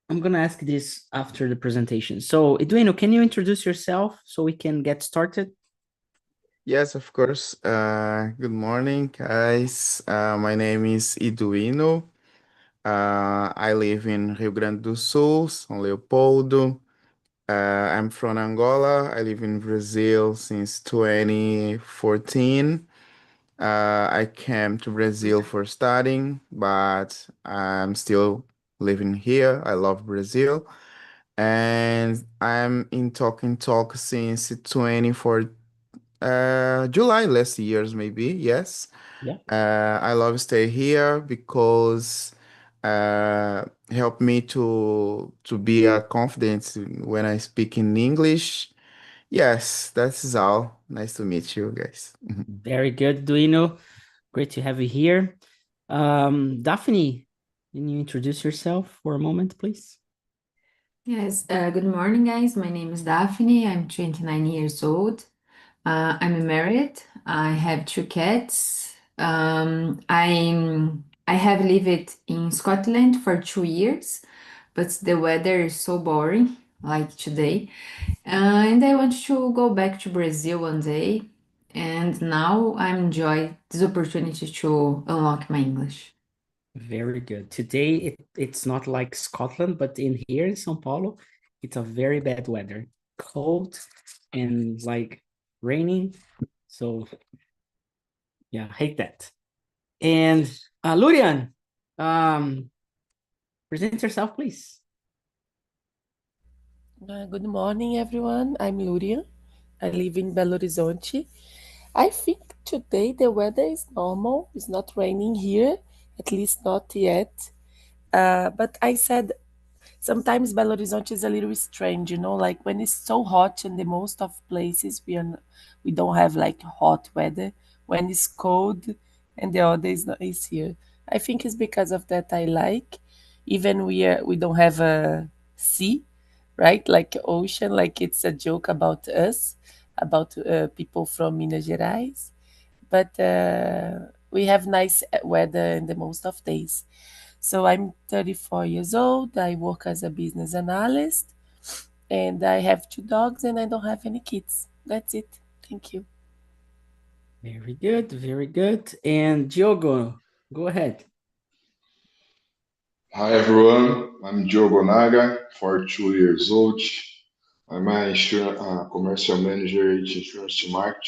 I'm gonna ask this after the presentation. So, Eduino, can you introduce yourself so we can get started? Yes, of course. Good morning, guys. My name is Iduino. I live in Rio Grande do Sul, São Leopoldo. I'm from Angola. I live in Brazil since 2014. I came to Brazil for studying, but I'm still living here. I love Brazil. And I'm in Talking Talk since 2014. July last year's maybe, yes. Yeah. I love stay here because help me to be confident when I speak in English. Yes, that's all. Nice to meet you guys. Very good, Eduino. Great to have you here. Daphne, can you introduce yourself for a moment, please? Yes, good morning, guys. My name is Daphne. I'm 29 years old. I'm married. I have two cats. I have lived in Scotland for 2 years, but the weather is so boring, like today. And I want to go back to Brazil one day. And now I enjoy this opportunity to unlock my English. Very good. Today it's not like Scotland, but in here in São Paulo, it's a very bad weather. Cold and like raining. So yeah, hate that. And Lurian, um, present yourself, please. Good morning, everyone. I'm Luria. I live in Belo Horizonte. I think today the weather is normal. It's not raining here, at least not yet. But I said sometimes Belo Horizonte is a little strange, like when it's so hot in the most of places we don't have like hot weather. When it's cold and the other is here. I think it's because of that I like. Even we don't have a sea, right? Like ocean, like it's a joke about us, about people from Minas Gerais. But we have nice weather in the most of days. So I'm 34 years old. I work as a business analyst, and I have two dogs, and I don't have any kids. That's it. Thank you. Very good, very good. And Diogo, go ahead. Hi everyone, I'm Diogo Naga, 42 years old. I'm a commercial manager at Insurance Market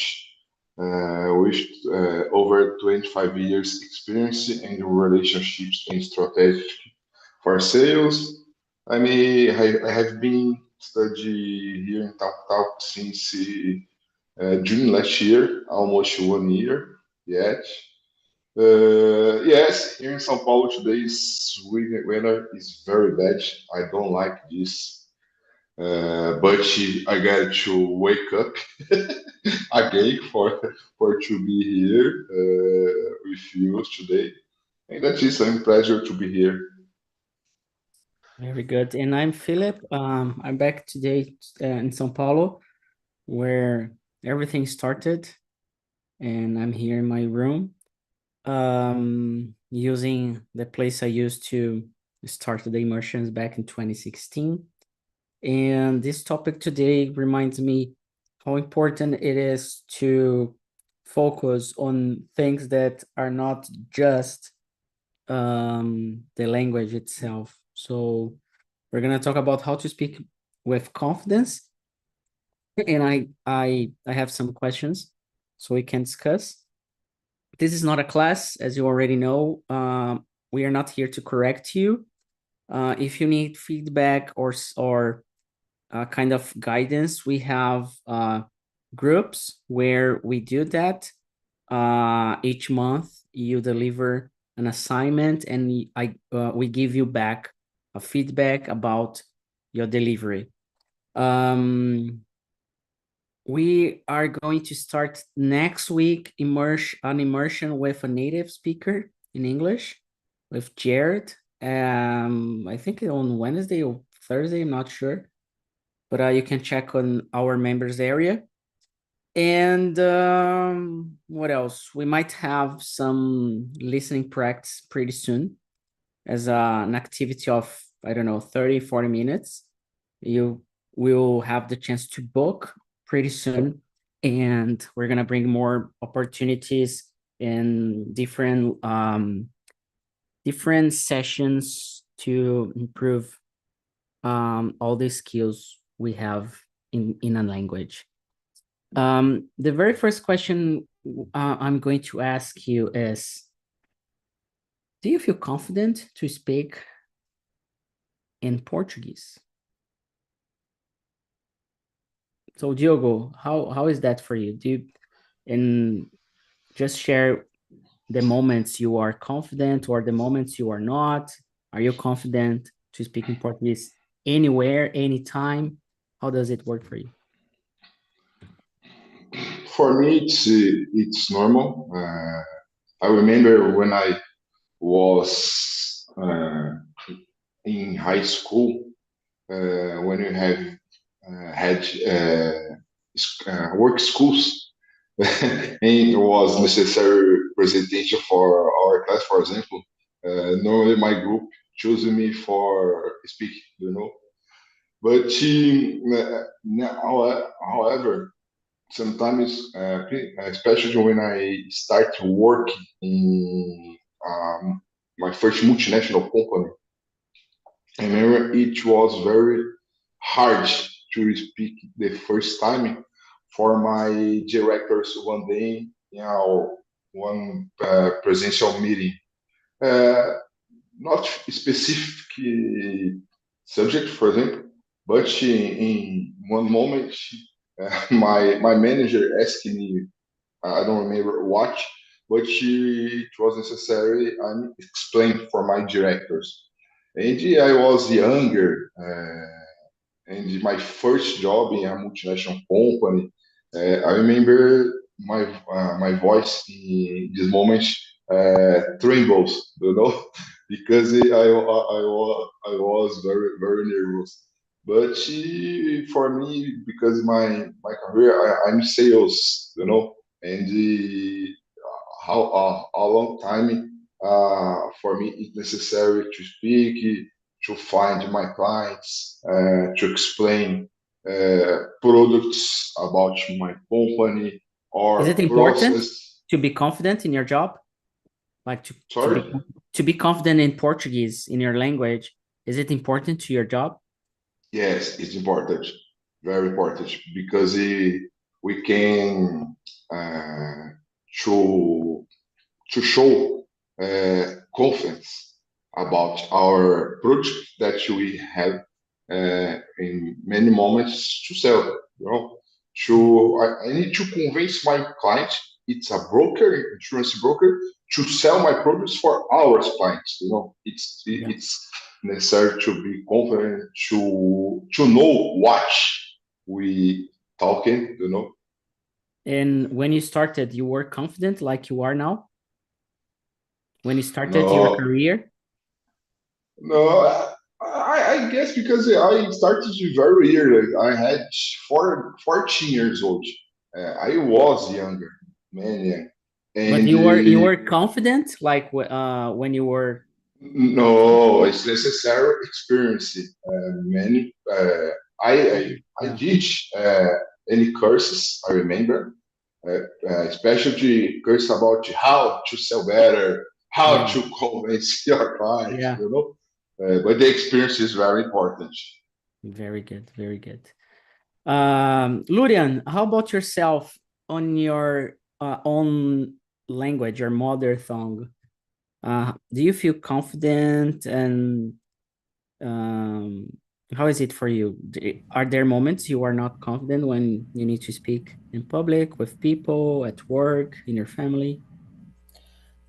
with over 25 years experience in relationships and strategy for sales. I have been studying here in Talk since June last year, almost 1 year yet. Yes, here in São Paulo today is weather is very bad. I don't like this, but I got to wake up again for to be here with you today, and that is a pleasure to be here. Very good. And I'm Philip. I'm back today in São Paulo, where everything started, and I'm here in my room, using the place I used to start the immersions back in 2016. And this topic today reminds me how important it is to focus on things that are not just the language itself. So we're gonna talk about how to speak with confidence, and I have some questions so we can discuss. This is not a class, as you already know. We are not here to correct you. If you need feedback or kind of guidance, we have groups where we do that. Each month you deliver an assignment, and we give you back a feedback about your delivery. We are going to start next week an immersion with a native speaker in English with Jared. I think on Wednesday or Thursday, I'm not sure, but you can check on our members area. And what else? We might have some listening practice pretty soon as an activity of I don't know, 30, 40 minutes. You will have the chance to book pretty soon. And we're going to bring more opportunities and different sessions to improve all the skills we have in a language. The very first question I'm going to ask you is, do you feel confident to speak in Portuguese? So Diogo, how is that for you? And just share the moments you are confident or the moments you are not. Are you confident to speak in Portuguese anywhere, anytime? How does it work for you? For me, it's normal. I remember when I was in high school, when we have had work schools, and it was necessary presentation for our class, for example. Normally, my group choosing me for speaking, But now, however, sometimes, especially when I start to work in my first multinational company, I remember it was very hard to speak the first time for my directors one day, one presential meeting. Not specific subject, for example, but in one moment, my manager asked me, I don't remember what, but it was necessary and explained for my directors. And I was younger, and my first job in a multinational company. I remember my voice in this moment trembles, because I was very very nervous. But for me, because my career, I'm sales, and how long time for me it's necessary to speak, to find my clients, to explain products about my company or Is it important process. to be confident in your job? Like Sorry? to be confident in Portuguese, in your language, is it important to your job? Yes, it's important, very important, because we can uh, to show confidence about our project that we have in many moments to sell. I need to convince my client, it's a broker, insurance broker, to sell my products for our clients. It's necessary to be confident, to know what we talking. And when you started, you were confident like you are now? When you started your No, career? no, I guess because I started very early. I had 14 years old. I was younger, man, young. But And you were confident like when you were 14? no, it's necessary experience. Many, I Yeah. did any courses. I remember, especially course about how to sell better, how Yeah. to convince your clients. Yeah. But the experience is very important. Very good. Very good. Lurian, how about yourself on your own language, your mother tongue? Do you feel confident, and how is it for you? Are there moments you are not confident when you need to speak in public, with people, at work, in your family?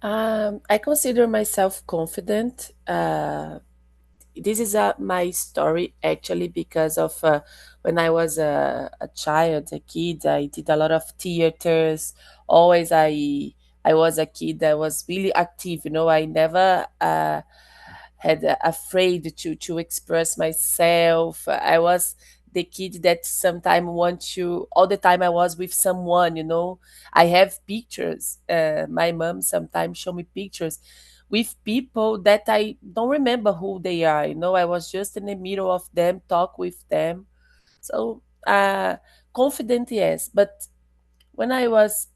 I consider myself confident. This is my story actually because of when I was a child, a kid. I did a lot of theaters. Always, I was a kid that was really active. I never had afraid to express myself. I was the kid that sometimes want to all the time I was with someone. I have pictures. My mom sometimes show me pictures with people that I don't remember who they are. I was just in the middle of them, talk with them. So confident, yes. But when I was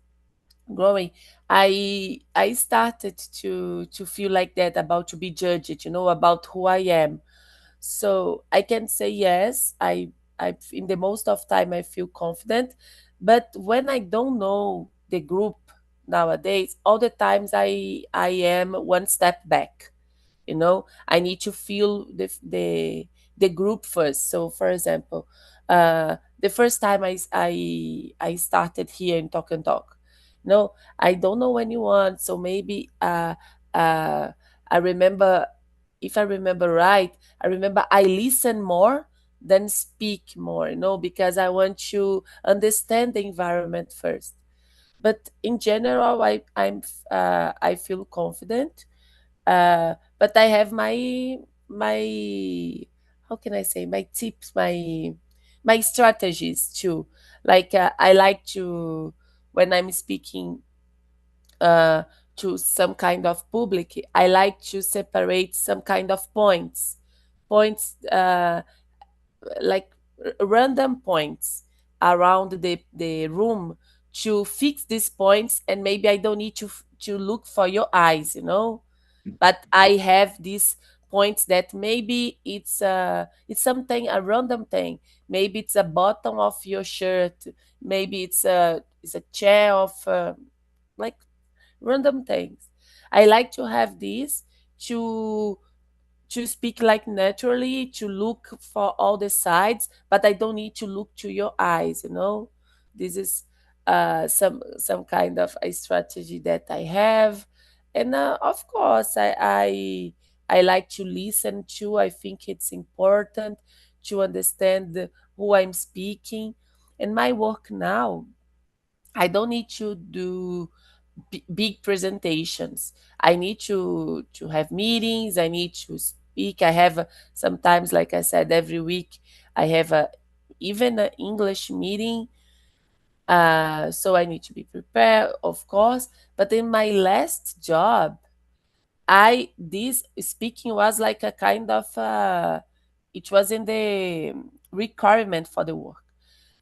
growing, I started to feel like that, about to be judged, about who I am. So I can say yes, I in the most of time I feel confident, but when I don't know the group nowadays, all the times I am one step back. I need to feel the group first. So for example, the first time I started here in Talk and Talk, I don't know anyone. So maybe uh I remember, if I remember right, I remember I listen more than speak more, because I want to understand the environment first. But in general, I feel confident. But I have my how can I say, my tips, my strategies too. Like, I like to, when I'm speaking uh, to some kind of public, I like to separate some kind of points, like random points around the room, to fix these points, and maybe I don't need to look for your eyes, but I have these points that maybe it's something, a random thing. Maybe it's a button of your shirt. Maybe it's a chair of, like, random things. I like to have this to speak like naturally, to look for all the sides, but I don't need to look to your eyes. This is some kind of a strategy that I have. And of course, I like to listen to. I think it's important to understand who I'm speaking. And my work now, I don't need to do big presentations. I need to have meetings. I need to speak. I have, sometimes, like I said, every week I have a even an English meeting. So I need to be prepared, of course. But in my last job, I this speaking was like a kind of, it was in the requirement for the work,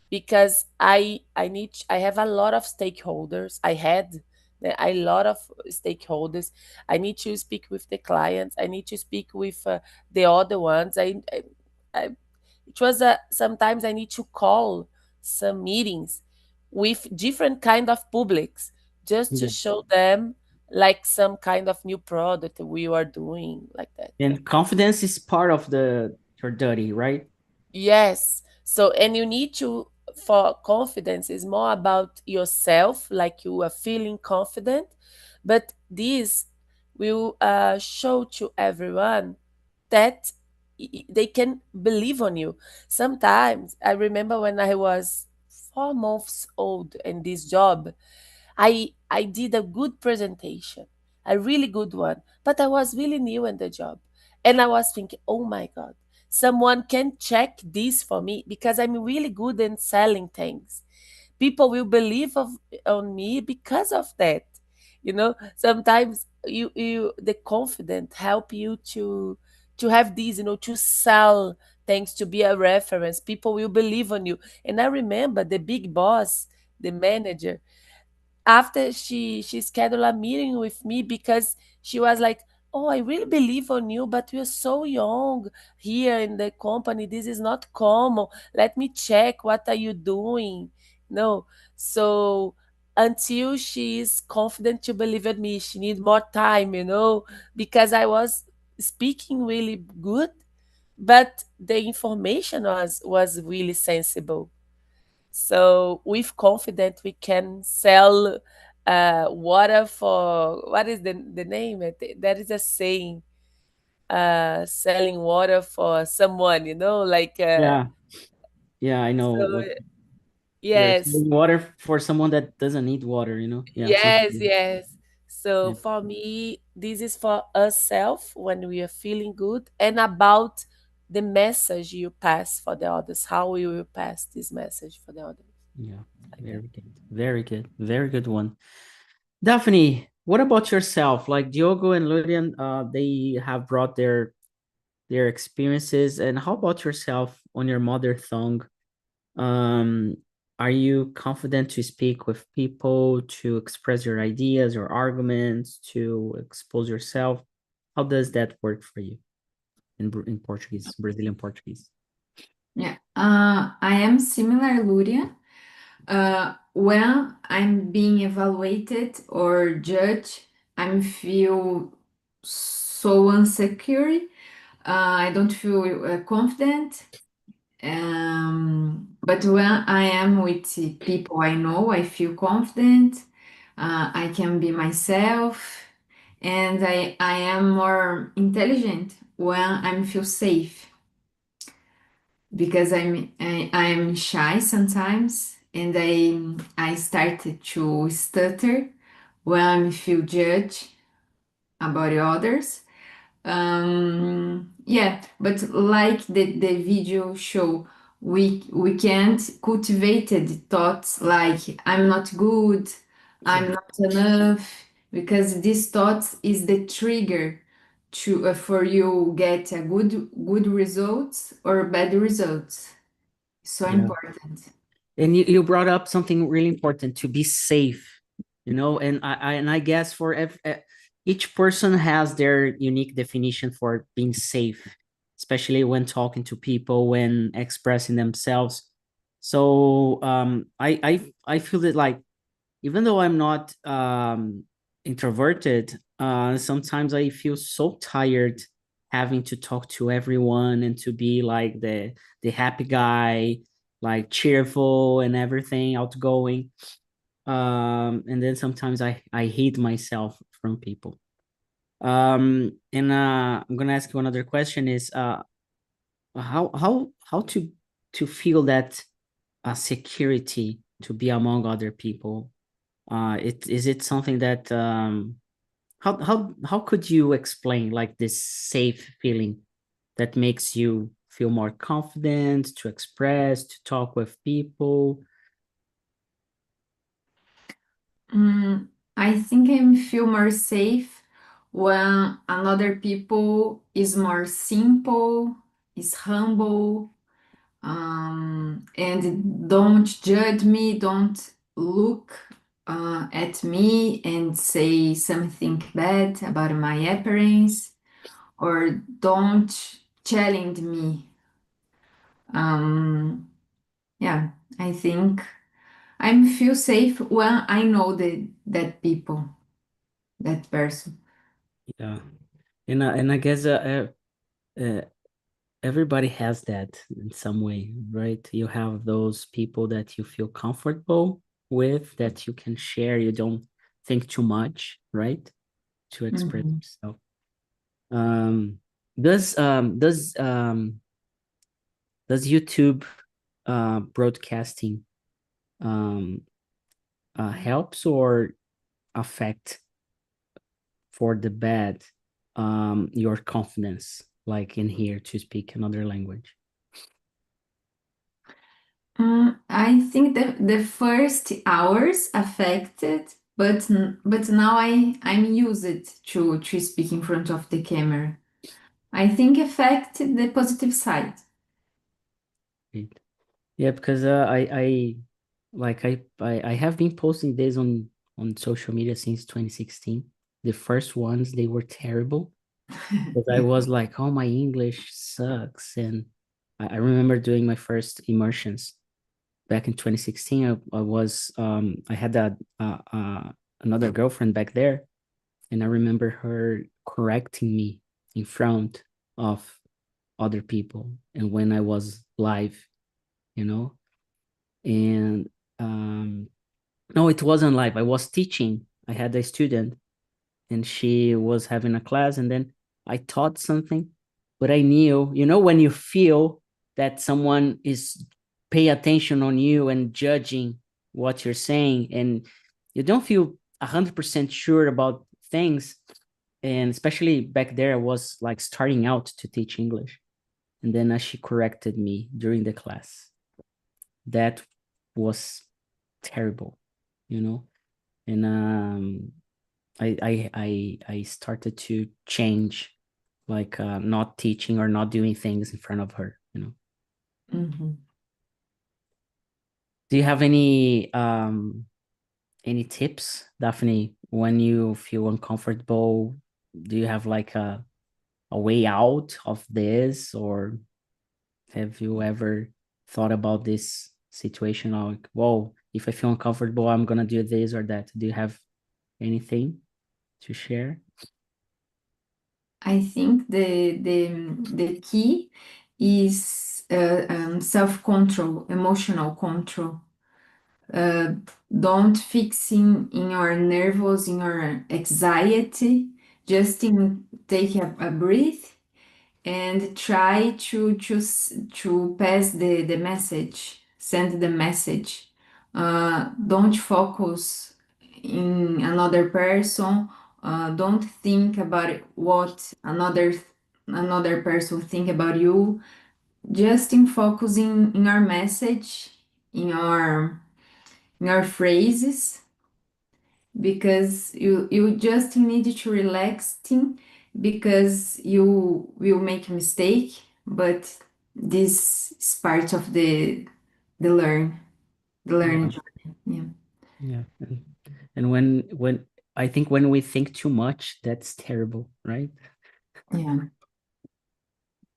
because I have a lot of stakeholders. I had a lot of stakeholders. I need to speak with the clients. I need to speak with the other ones. I it was sometimes I need to call some meetings with different kind of publics, just to Yeah. show them, like, some kind of new product we are doing, like that. Yeah. And confidence is part of your duty, right? Yes. So, and you need to, for confidence, is more about yourself, like you are feeling confident, but this will show to everyone that they can believe on you. Sometimes I remember when I was 4 months old in this job, I did a good presentation, a really good one, but I was really new in the job. And I was thinking, oh my God, someone can check this for me, because I'm really good in selling things. People will believe on me because of that. Sometimes the confident help you to have these, to sell things, to be a reference. People will believe on you. And I remember the big boss, the manager, after she scheduled a meeting with me, because she was like, oh, I really believe on you, but you're so young here in the company. This is not common. Let me check, what are you doing? No. So until she is confident to believe in me, she need more time, because I was speaking really good, but the information was really sensible. So with confidence, we can sell water for, what is the name? That is a saying. Selling water for someone, like, Yeah. Yeah, I know so what you're yes, saying. Water for someone that doesn't need water, you know? Yeah, something yes, like that. yes. So Yeah. for me, this is for ourselves when we are feeling good, and about the message you pass for the others, how you will pass this message for the others, Yeah. like that. Very good. Very good. Very good one. Daphne, what about yourself? Like Diogo and Lurian, they have brought their experiences. And how about yourself on your mother tongue? Um, are you confident to speak with people, to express your ideas or arguments, to expose yourself? How does that work for you in Portuguese, Brazilian Portuguese? Yeah, I am similar, Luria. When I'm being evaluated or judged, I feel so insecure. I don't feel confident. But when I am with people I know, I feel confident. I can be myself, and I am more intelligent when I feel safe because I'm shy sometimes, and I started to stutter when I feel judged about others. Yeah, but like the video show, we can't cultivate the thoughts like I'm not good, I'm not enough, because this thoughts is the trigger to for you get a good results or bad results. So Yeah. important. And you brought up something really important, to be safe, and I guess for each person has their unique definition for being safe, especially when talking to people, when expressing themselves. So I feel that, like, even though I'm not introverted, sometimes I feel so tired having to talk to everyone and to be like the happy guy, like cheerful and everything, outgoing. And then sometimes I hate myself from people. And I'm gonna ask you another question: is how to feel that security to be among other people? Is it something that how could you explain, like, this safe feeling that makes you feel more confident to express, to talk with people? I think I feel more safe when another people is more simple, is humble, and don't judge me, don't look at me and say something bad about my appearance, or don't challenge me. Yeah, I think I feel safe when I know that people, that person. Yeah. And I guess everybody has that in some way, right? You have those people that you feel comfortable with, that you can share, you don't think too much, right? To express Mhm. yourself. Um, does YouTube broadcasting um helps or affect for the bad your confidence, like in here, to speak another language? I think the first hours affected, but now I'm used to speak in front of the camera. I think affect the positive side. Right. Yeah, because I like I have been posting this on social media since 2016. The first ones, they were terrible, because I was like, oh, my English sucks. And I remember doing my first immersions back in 2016. I had another girlfriend back there, and I remember her correcting me in front of other people, and when I was live, you know. And no, it wasn't live. I was teaching. I had a student, and she was having a class, and then I taught something, but I knew, when you feel that someone is pay attention on you and judging what you're saying, and you don't feel 100% sure about things. And especially back there, I was like starting out to teach English, and then she corrected me during the class. That was terrible, you know. And I started to change, like not teaching or not doing things in front of her, you know. Mhm. Do you have any tips, Daphne, when you feel uncomfortable? Do you have like a way out of this, or have you ever thought about this situation, like, whoa, if I feel uncomfortable, I'm gonna do this or that? Do you have anything to share? I think the key is self-control, emotional control. Don't fixing in your nervous, in your anxiety. Just take a breath and try to pass the message, send the message. Don't focus in another person. Don't think about what another person think about you. Just in focusing in our message, in your phrases, because you just need to relaxing, because you will make a mistake, but this is part of the learn the learning Yeah, journey. Yeah. yeah. And when I think when we think too much, that's terrible, right? Yeah.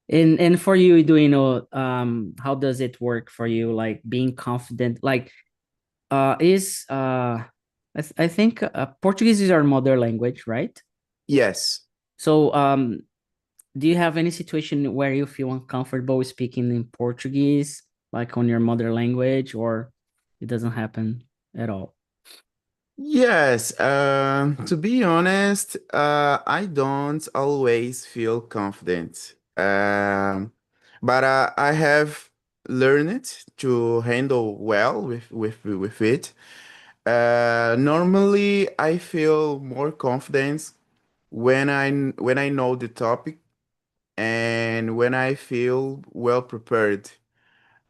And for you, do you know how does it work for you, like being confident, like is I think Portuguese is our mother language, right? Yes. So do you have any situation where you feel uncomfortable speaking in Portuguese, like on your mother language, or it doesn't happen at all? Yes, to be honest, I don't always feel confident. But I have learned to handle well with it. Normally, I feel more confidence when I know the topic and when I feel well prepared.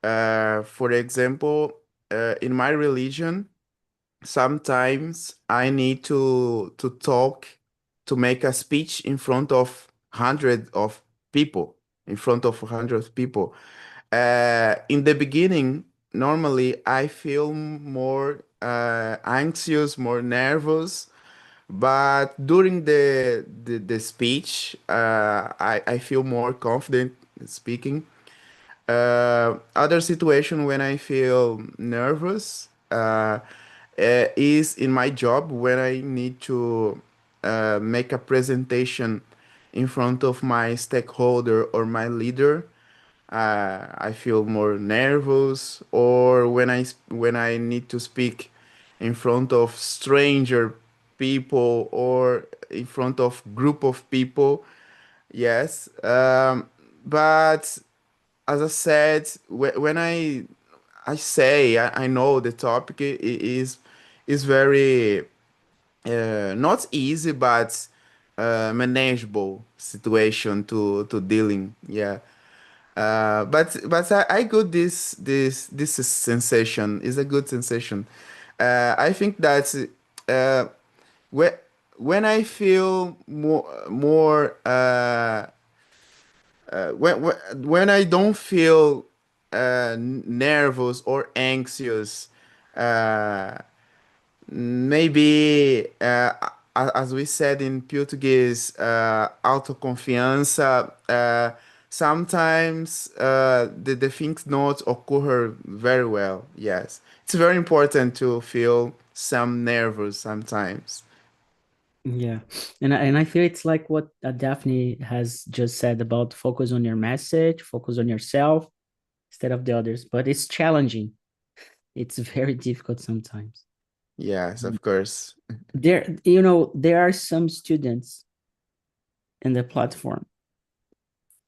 For example, in my religion, sometimes I need to talk to make a speech in front of hundreds of people, in front of hundreds of people. In the beginning, normally I feel more anxious, more nervous, but during the speech, I feel more confident speaking. Other situation when I feel nervous is in my job when I need to make a presentation in front of my stakeholder or my leader. I feel more nervous, or when I need to speak in front of stranger people or in front of group of people. Yes, but as I said, when I say I know the topic is very not easy, but manageable situation to dealing. Yeah. But I got this sensation is a good sensation. I think that uh, when when I feel more when I don't feel nervous or anxious, uh, maybe as we said in Portuguese, autoconfiança. Sometimes the things not occur very well. Yes, it's very important to feel some nervous sometimes. Yeah, and I feel it's like what Daphne has just said about focus on your message, focus on yourself instead of the others. But it's challenging. It's very difficult sometimes. Yes, of course. There, you know, there are some students in the platform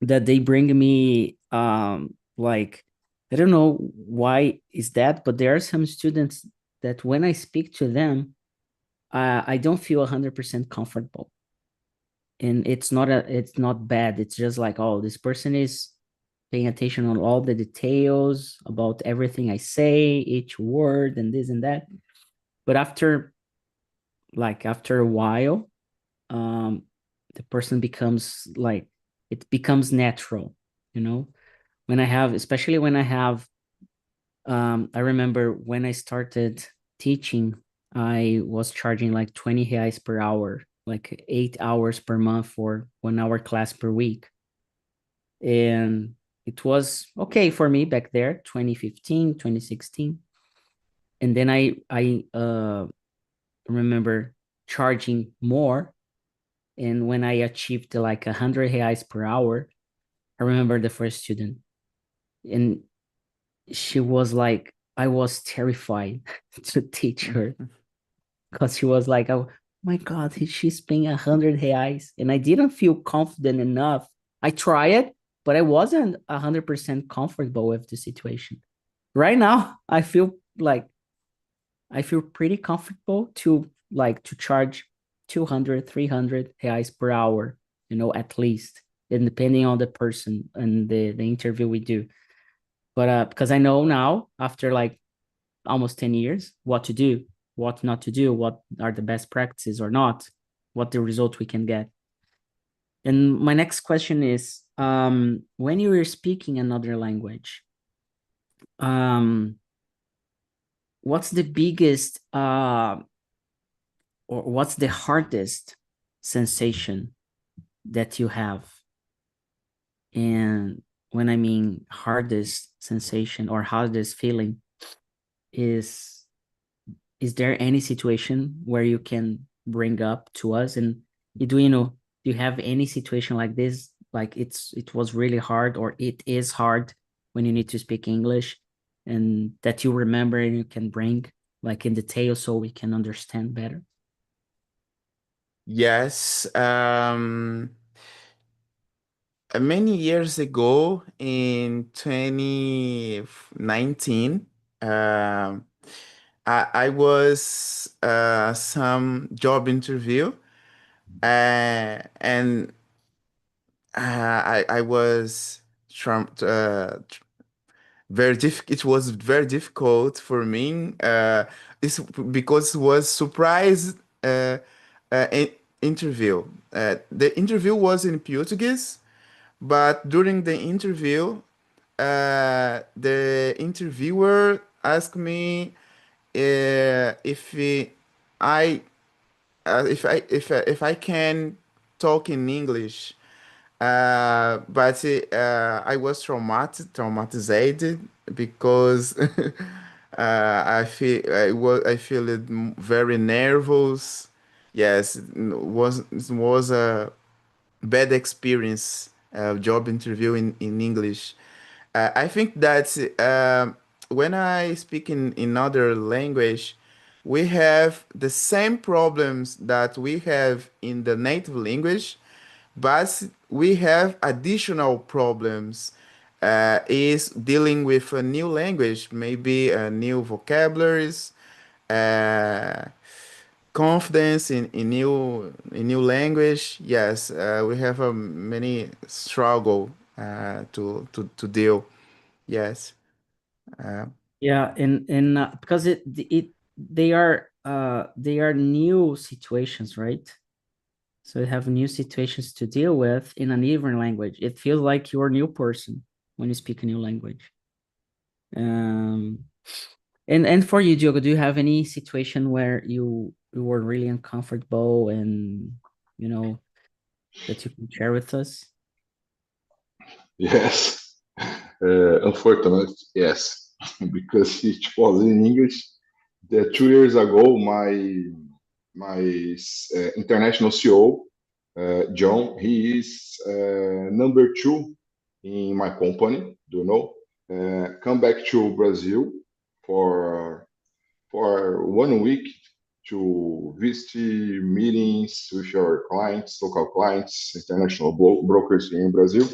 that they bring me like, I don't know why is that, but there are some students that when I speak to them, I don't feel 100% comfortable. And it's not bad. It's just like, oh, this person is paying attention on all the details about everything I say, each word and this and that. But after like after a while, the person becomes like, it becomes natural, you know, when I have, especially when I have, I remember when I started teaching, I was charging like 20 reais per hour, like 8 hours per month for 1 hour class per week. And it was okay for me back there, 2015, 2016. And then I remember charging more. And when I achieved like 100 reais per hour, I remember the first student, and she was like, I was terrified to teach her, because she was like, oh my God, she's paying 100 reais. And I didn't feel confident enough. I tried, but I wasn't 100% comfortable with the situation. Right now, I feel pretty comfortable to charge 200, 300 reais per hour, at least, and depending on the person and the interview we do. But because I know now, after like almost 10 years, what to do, what not to do, what are the best practices or not, what the result we can get. And my next question is, when you are speaking another language, what's the biggest or what's the hardest sensation that you have? And when I mean hardest sensation or hardest feeling, is there any situation where you can bring up to us? And do you have any situation like this, like it was really hard, or it is hard when you need to speak English, and that you remember and you can bring like in detail so we can understand better? Yes. Many years ago, in 2019, I was some job interview, and I was it was very difficult for me. It's because it was surprise interview. The interview was in Portuguese, but during the interview, the interviewer asked me I if I can talk in English. But I was traumatized because I feel it very nervous. Yes, it was a bad experience, job interview in English. I think that when I speak in other language, we have the same problems that we have in the native language, but we have additional problems. Is dealing with a new language, maybe new vocabularies, uh, confidence in new language. Yes, we have a many struggle to deal. Yes. Yeah, and because they are new situations, right? So you have new situations to deal with in a different language. It feels like you're a new person when you speak a new language. Um, and for you, Diogo, do you have any situation where you were really uncomfortable, and that you can share with us? Yes, unfortunately, yes, because it was in English. That 2 years ago, my international CEO, John, he is number two in my company. Do you know? Come back to Brazil for 1 week to visit meetings with your clients, local clients, international brokers in Brazil.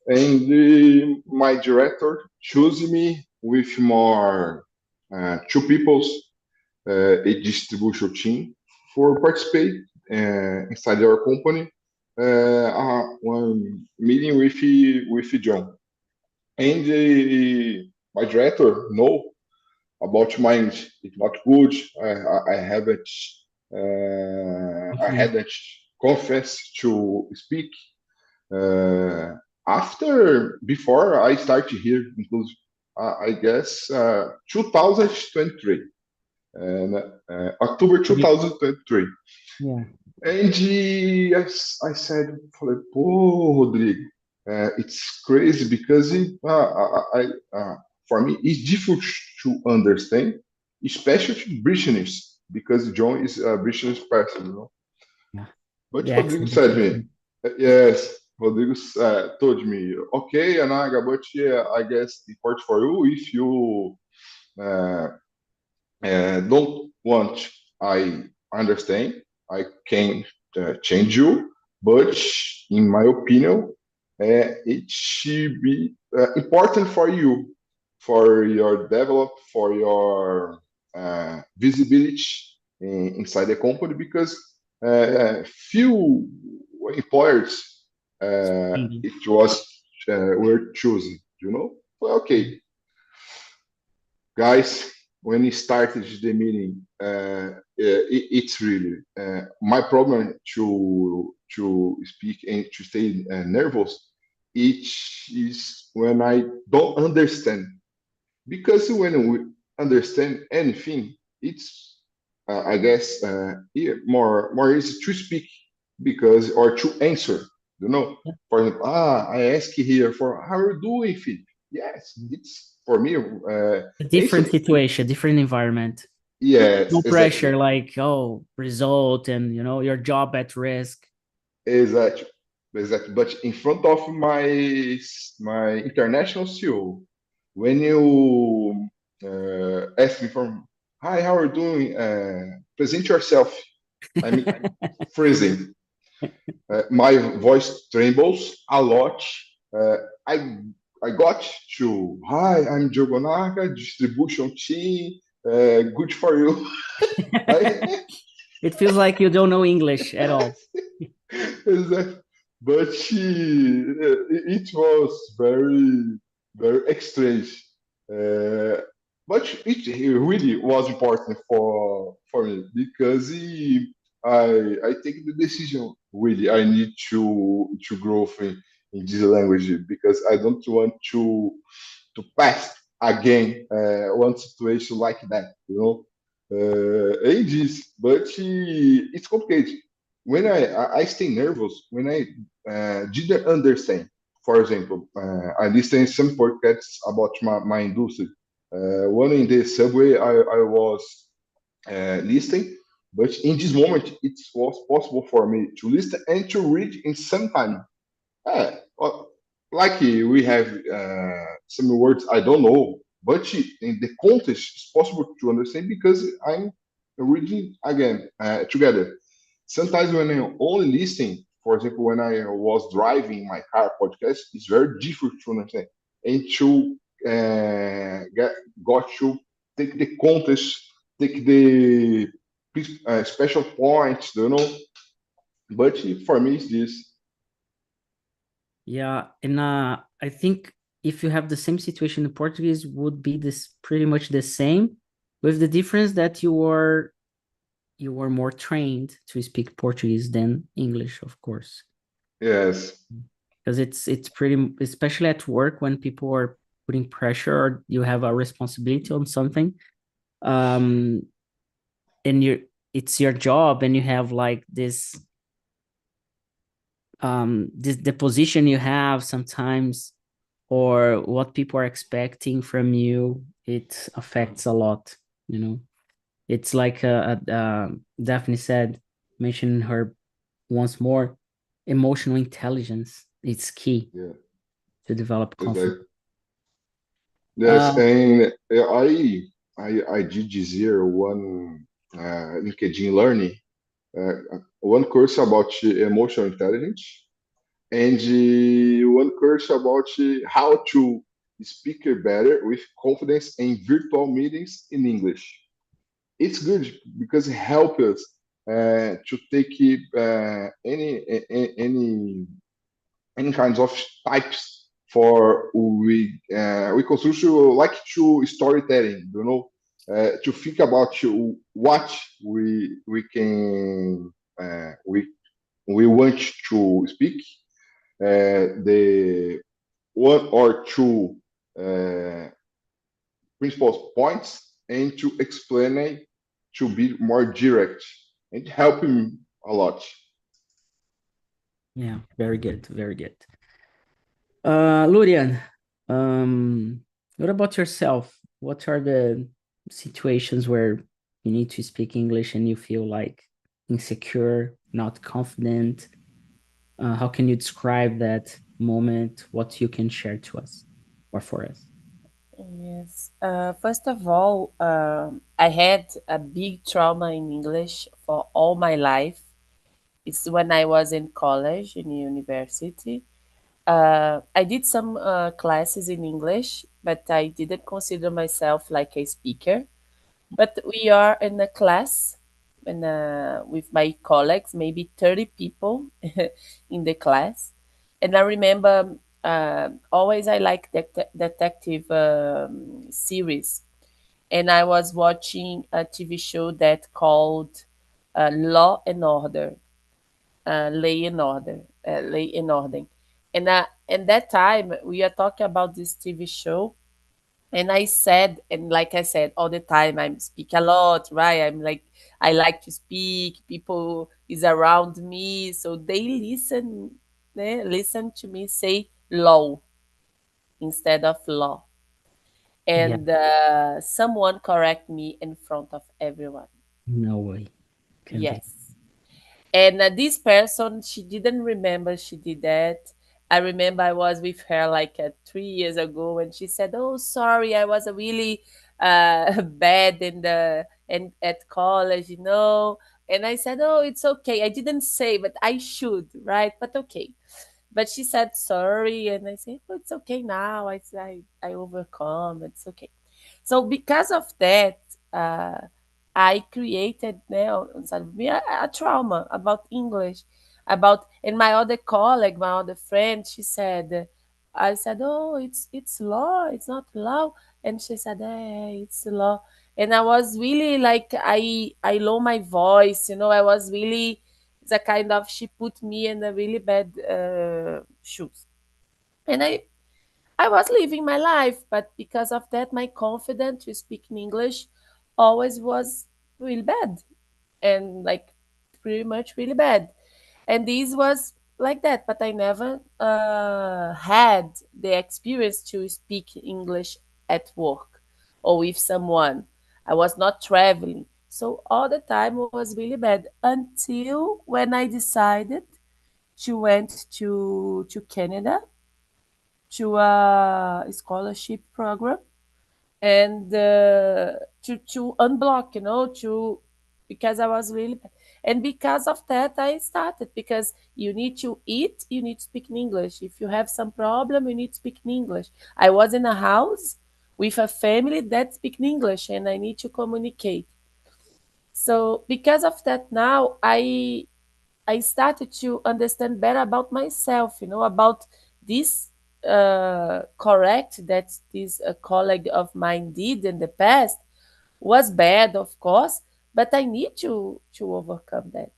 And my director chose me with more two people, a distribution team, for participate inside our company, one meeting with John. And my director know about mine. It's not good. I have it. I had a conference to speak before I started here, inclusive, I guess 2023, and October 2023. Yeah. And I said, "Pô, Rodrigo, it's crazy because for me, it's difficult to understand, especially to Britishers, because John is a British person, you know." Yeah. But The Rodrigo accent is said me, different. yes, Rodrigo told me, okay, Anaga, but I guess it works for you if you uh, don't want, I understand, I can change you, but in my opinion, it should be important for you, for your develop, for your visibility inside the company, because few employers Mhm. it was were chosen, you know. Well, okay, guys, when we started the meeting, it's really my problem to speak and to stay nervous. It is when I don't understand, because when we understand anything, it's I guess more easy to speak because or to answer. You know, for example, I ask here for how are you doing, Philip? Yes, it's for me. A different Answer. situation, different environment. Yes, No pressure, exactly, like, oh, result and your job at risk. exactly, exactly. But in front of my international CEO, when you ask me from, "Hi, how are you doing? Present yourself." I mean, I'm freezing. My voice trembles a lot. Uh, I I got to, "Hi, I'm Diogo Naga, distribution team. Good for you." I, It feels like you don't know English at all. exactly. But it was very, very strange. Uh, but it really was important for me because I take the decision. Really, I need to grow in this language because I don't want to pass again one situation like that, you know. In this, but it's complicated. When I stay nervous when I didn't understand. For example, I listened some podcasts about my industry. One in the subway, I was listening, but in this moment, it was possible for me to listen and to read in some time. Well, like we have some words I don't know, but in the context, it's possible to understand because I'm reading again together. Sometimes when I'm only listening, for example, when I was driving my car podcast, it's very difficult to understand and to got to take the context, take the special points, you know. But for me, it's this. Yeah, and I think if you have the same situation in Portuguese, would be this pretty much the same, with the difference that you are more trained to speak Portuguese than English, of course. Yes. Because it's pretty, especially at work when people are putting pressure or you have a responsibility on something, and it's your job and you have like this the position you have sometimes, or what people are expecting from you, it affects a lot, you know. It's like Daphne said, mentioning her once more, emotional intelligence, it's key Yeah. to develop confidence. Exactly. Yes, and I did this year one LinkedIn learning, one course about emotional intelligence, and one course about how to speak better with confidence in virtual meetings in English. It's good because it helps us to take any kinds of types for we construct like to storytelling, you know. to think about what we can we want to speak, the one or two uh, principal points, and to explain it to be more direct and help him a lot. Yeah, very good, very good. Lurian, what about yourself? What are the situations where you need to speak English and you feel like insecure, not confident? How can you describe that moment? What you can share to us or for us? Yes. First of all, I had a big trauma in English for all my life. It's when I was in college, in university. I did some classes in English, but I didn't consider myself like a speaker. But we are in a class and with my colleagues, maybe 30 people in the class. And I remember always I like detective series. And I was watching a TV show that called Law and Order, Lei and Order, Lei and Ordem. And that time we are talking about this TV show, and I said, and like I said, all the time I speak a lot, right? I'm like, I like to speak. People is around me, so they listen, listen to me say law instead of law, Yeah, and someone correct me in front of everyone. no way. Can be. Yes. And this person, she didn't remember she did that. I remember I was with her like 3 years ago, and she said, "Oh, sorry, I was really bad in the and at college, you know." And I said, "Oh, it's okay. I didn't say, but I should, right? But okay." But she said sorry, and I said, "Oh, it's okay now. I overcome. It's okay." So because of that, I created now inside of me a trauma about English, about and my other colleague, my other friend, she said, I said, "Oh, it's law, it's not law," and she said, "Hey, it's law." And I was really like I low my voice, you know. I was really it's a kind of she put me in a really bad shoes, and I was living my life, but because of that, my confidence to speak in English always was really bad, and like pretty much really bad. And this was like that, but I never had the experience to speak English at work or with someone. I was not traveling, so all the time was really bad until when I decided to went to Canada to a scholarship program and to unblock, you know, to because I was really and because of that I started because you need to eat, you need to speak in English. If you have some problem, you need to speak in English. I was in a house with a family that speak in English and I need to communicate. So because of that now I started to understand better about myself, you know, about this correct that this colleague of mine did in the past was bad, of course, but I need to overcome that.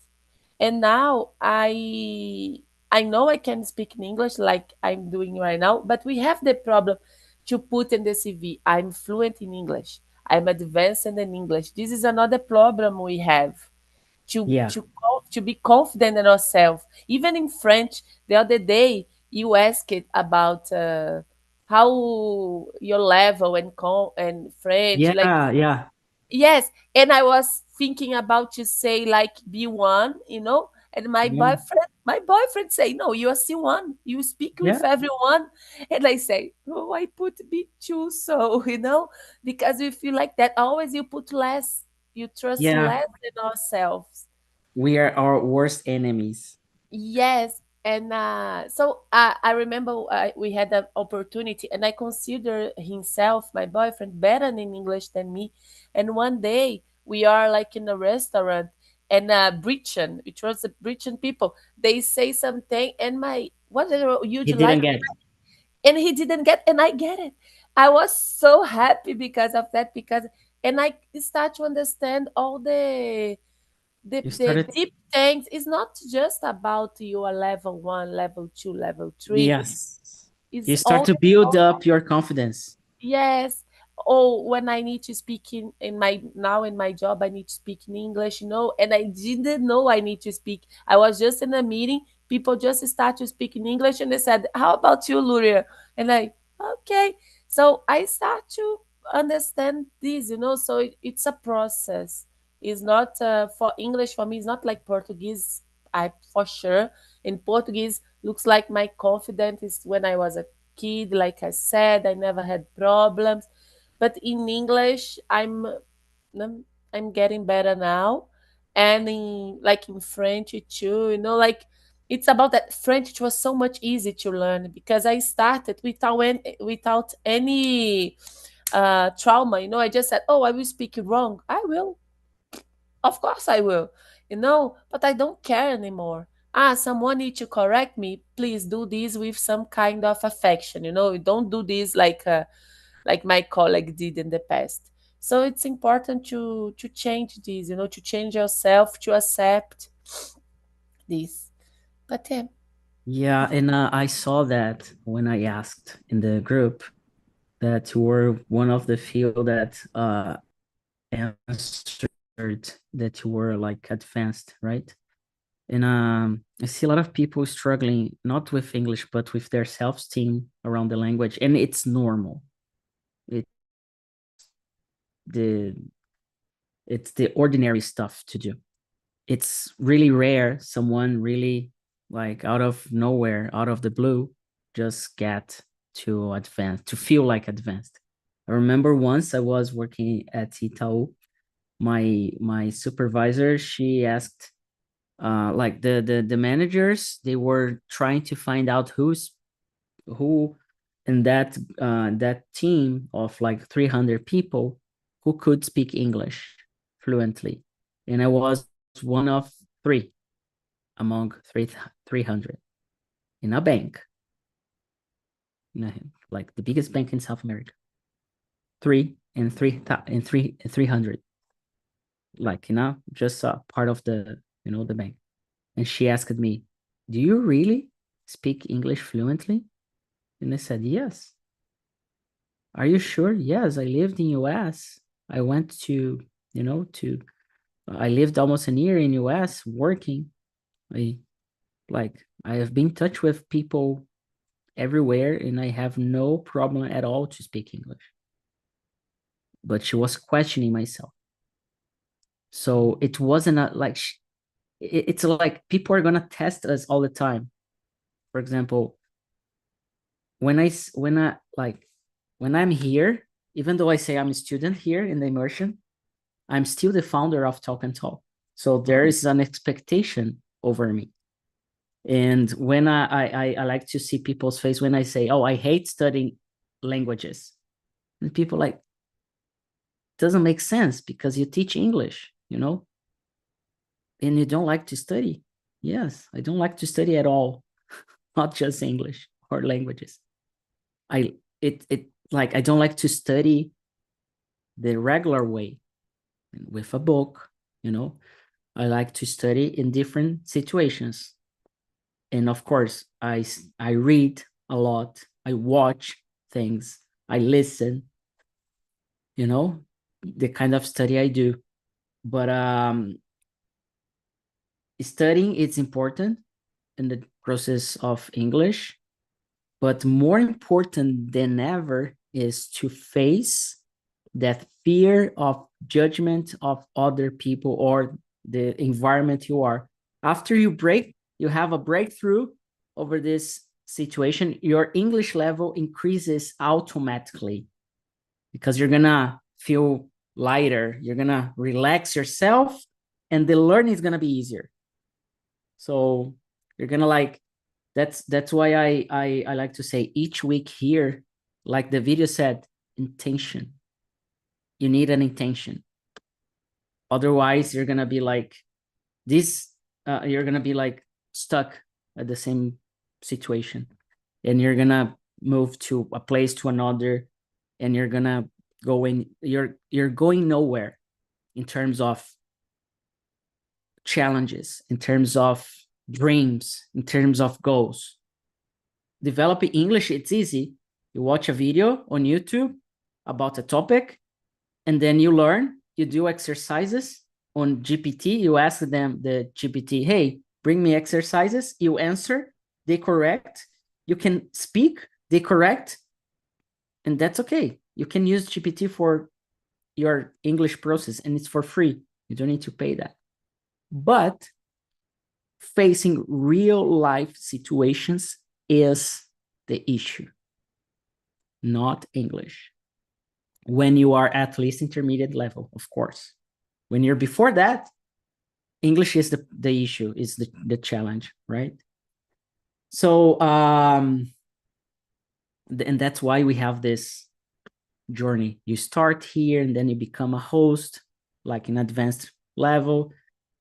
And now I know I can speak in English like I'm doing right now, but we have the problem to put in the CV. I'm fluent in English. I'm advanced in English. This is another problem we have Yeah, to be confident in ourselves. Even in French, the other day you asked about how your level and French, like yeah, yeah, yes, and I was thinking about to say like B1, you know, and yeah, my boyfriend say, no, you are C1, you speak with yeah, everyone. And I say, oh, I put B2, so, you know, because we feel like that. Always you put less, you trust yeah. less in ourselves. We are our worst enemies. Yes, and so I remember we had an opportunity, and I consider himself, my boyfriend, better in English than me. And one day we are like in a restaurant, and Britain, which was the Britain people, they say something, and my what would He you didn't like? get. And he didn't get, and I get it. I was so happy because of that, because and I start to understand all the You started, deep things. It's not just about your level 1, level 2, level 3. yes. It's You start all to build up your confidence. yes. Or when I need to speak in my now in my job, I need to speak in English, and I didn't know I need to speak. I was just in a meeting, people just start to speak in English, and they said, "How about you, Luria?" And okay. So I start to understand this, So it's a process. It's not for English for me. It's not like Portuguese. I for sure in Portuguese looks like my confidence is when I was a kid. Like I said, I never had problems, but in English, I'm getting better now, and in French too. Like it's about that French. It was so much easy to learn because I started without any trauma. I just said, "Oh, I will speak it wrong. I will, of course, I will." But I don't care anymore. Someone need to correct me. Please do this with some kind of affection. You don't do this like my colleague did in the past. So it's important to change this, to change yourself, to accept this. But yeah. Yeah, and I saw that when I asked in the group that you were one of the few that answered that you were like advanced, right? And I see a lot of people struggling not with English but with their self-esteem around the language, and it's normal. It the it's the ordinary stuff to do. It's really rare someone really like out of nowhere, out of the blue, just get to advance, to feel like advanced. I remember once I was working at Itaú, my supervisor, she asked like the managers, they were trying to find out who in that team of like 300 people who could speak English fluently, and I was one of three among 300 in a bank, like the biggest bank in South America. 300, like just a part of the bank. And she asked me, "Do you really speak English fluently?" And I said, "Yes." "Are you sure?" "Yes, I lived in US. I went to, I lived almost a year in US working. I I have been in touch with people everywhere and I have no problem at all to speak English." But she was questioning myself. So it wasn't it's like people are gonna test us all the time. For example, when I'm here, even though I say I'm a student here in the immersion, I'm still the founder of Talk and Talk. So there is an expectation over me. And when I like to see people's face when I say, "Oh, I hate studying languages," and people like, doesn't make sense because you teach English, and you don't like to study. Yes, I don't like to study at all, not just English or languages. I don't like to study the regular way with a book, I like to study in different situations. And of course, I read a lot, I watch things, I listen, the kind of study I do. But studying is important in the process of English, but more important than ever is to face that fear of judgment of other people or the environment you are. After you have a breakthrough over this situation, your English level increases automatically because you're gonna feel lighter, you're gonna relax yourself, and the learning is gonna be easier. So you're gonna that's why I like to say each week here, like the video said, intention. You need an intention. Otherwise, you're gonna be like this. You're gonna be like stuck at the same situation, and you're gonna move to a place to another, and you're gonna you're going nowhere in terms of challenges, in terms of dreams, in terms of goals. Developing English, it's easy. You watch a video on YouTube about a topic, and then you learn, you do exercises on GPT, you ask them, the GPT, hey, bring me exercises, you answer, they correct, you can speak, they correct, and that's okay. You can use GPT for your English process, and it's for free. You don't need to pay that. But facing real life situations is the issue, not English. When you are at least intermediate level, of course. When you're before that, English is the issue, is the challenge, right? So, and that's why we have this journey. You start here and then you become a host, like an advanced level.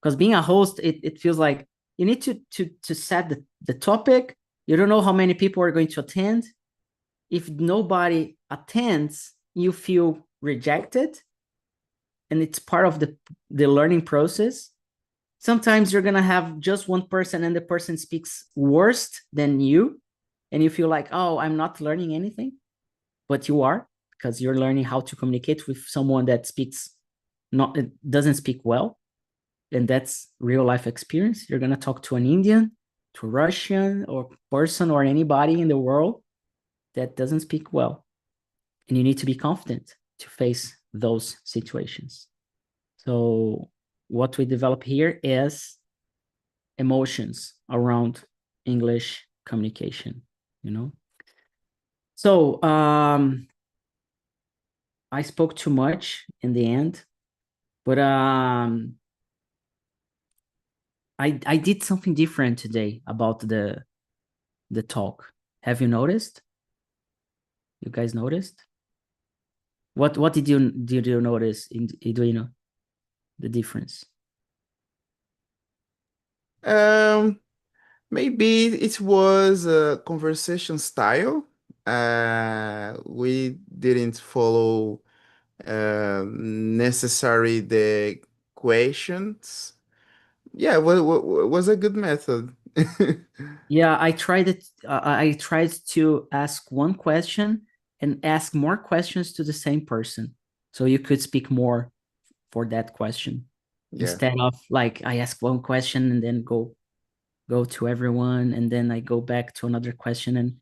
Because being a host, it feels like you need to set the topic. You don't know how many people are going to attend. If nobody attends, you feel rejected. And it's part of the learning process. Sometimes you're going to have just one person and the person speaks worse than you. And you feel like, oh, I'm not learning anything. But you are, because you're learning how to communicate with someone that doesn't speak well. And that's real life experience. You're going to talk to an Indian, to a Russian or person or anybody in the world that doesn't speak well. And you need to be confident to face those situations. So what we develop here is emotions around English communication, you know? So I spoke too much in the end, but I did something different today about the talk. Have you noticed? You guys noticed? What did you notice in Eduino? The difference? Maybe it was a conversation style. We didn't follow necessary the questions. Yeah, was a good method. Yeah, I tried it. I tried to ask one question and ask more questions to the same person, so you could speak more for that question. Yeah. Instead of like I ask one question and then go to everyone, and then I go back to another question, and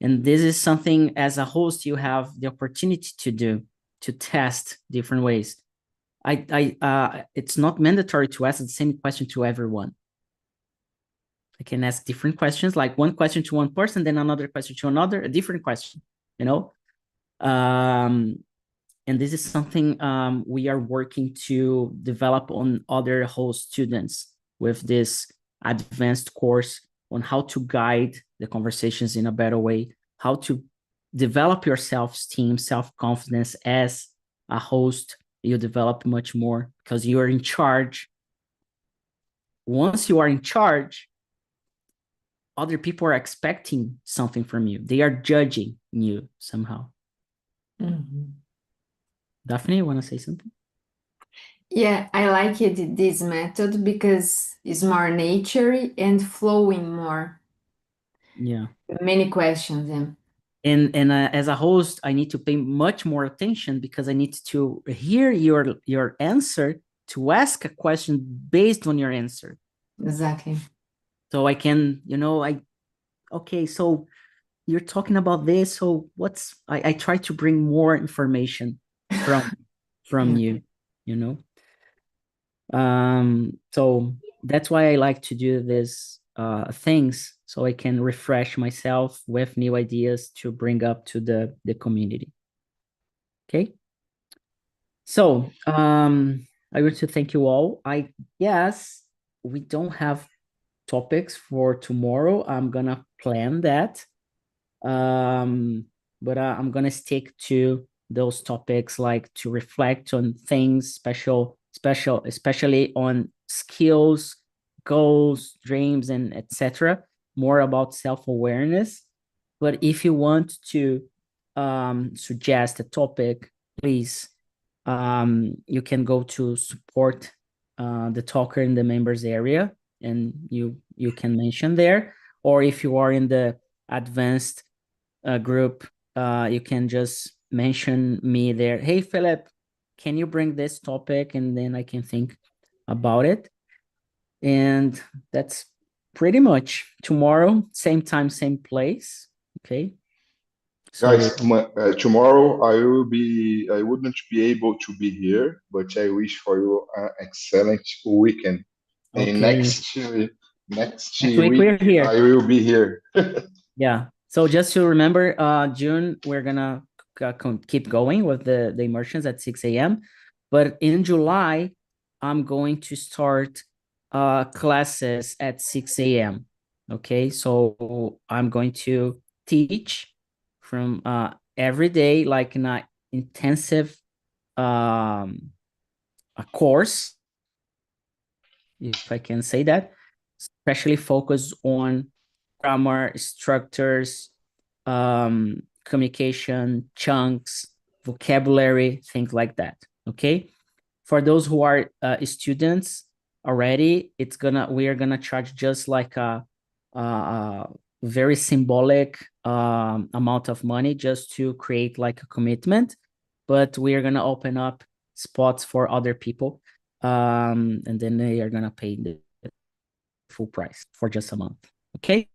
and this is something as a host you have the opportunity to do, to test different ways. It's not mandatory to ask the same question to everyone. I can ask different questions, like one question to one person, then another question to another, a different question, and this is something we are working to develop on other host students with this advanced course on how to guide the conversations in a better way, how to develop your self-esteem, self-confidence as a host. You develop much more because you are in charge. Once you are in charge, other people are expecting something from you. They are judging you somehow. Mhm. Daphne, you want to say something? Yeah, I like this method because it's more nature and flowing more. Yeah. Many questions. And as a host, I need to pay much more attention because I need to hear your answer, to ask a question based on your answer. Exactly. So I can, okay, so you're talking about this, so I try to bring more information from Yeah. So that's why I like to do this things, so I can refresh myself with new ideas to bring up to the community. Okay. So I want to thank you all. I guess we don't have topics for tomorrow. I'm gonna plan that. But I'm gonna stick to those topics, like to reflect on things especially on skills, goals, dreams, and etc. More about self-awareness. But if you want to suggest a topic, please, you can go to support the talker in the members area, and you can mention there. Or if you are in the advanced group, you can just mention me there. Hey, Philip, can you bring this topic? And then I can think about it. And that's pretty much tomorrow, same time, same place. Okay. So, Guys, tomorrow I wouldn't be able to be here, but I wish for you an excellent weekend. And okay. next week we're here. I will be here. Yeah. So just to remember, June, we're gonna keep going with the immersions at 6 a.m. But in July, I'm going to start classes at 6 a.m. Okay, so I'm going to teach from every day, like in an intensive a course, if I can say that, especially focused on grammar, structures, communication, chunks, vocabulary, things like that. Okay. For those who are students already, we are gonna charge just like a very symbolic amount of money just to create like a commitment, but we are gonna open up spots for other people, and then they are gonna pay the full price for just a month. Okay.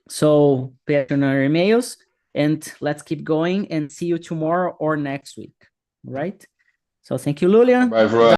So pay attention on our emails, and let's keep going, and see you tomorrow or next week. All right. So thank you, Lulia. Bye, everyone.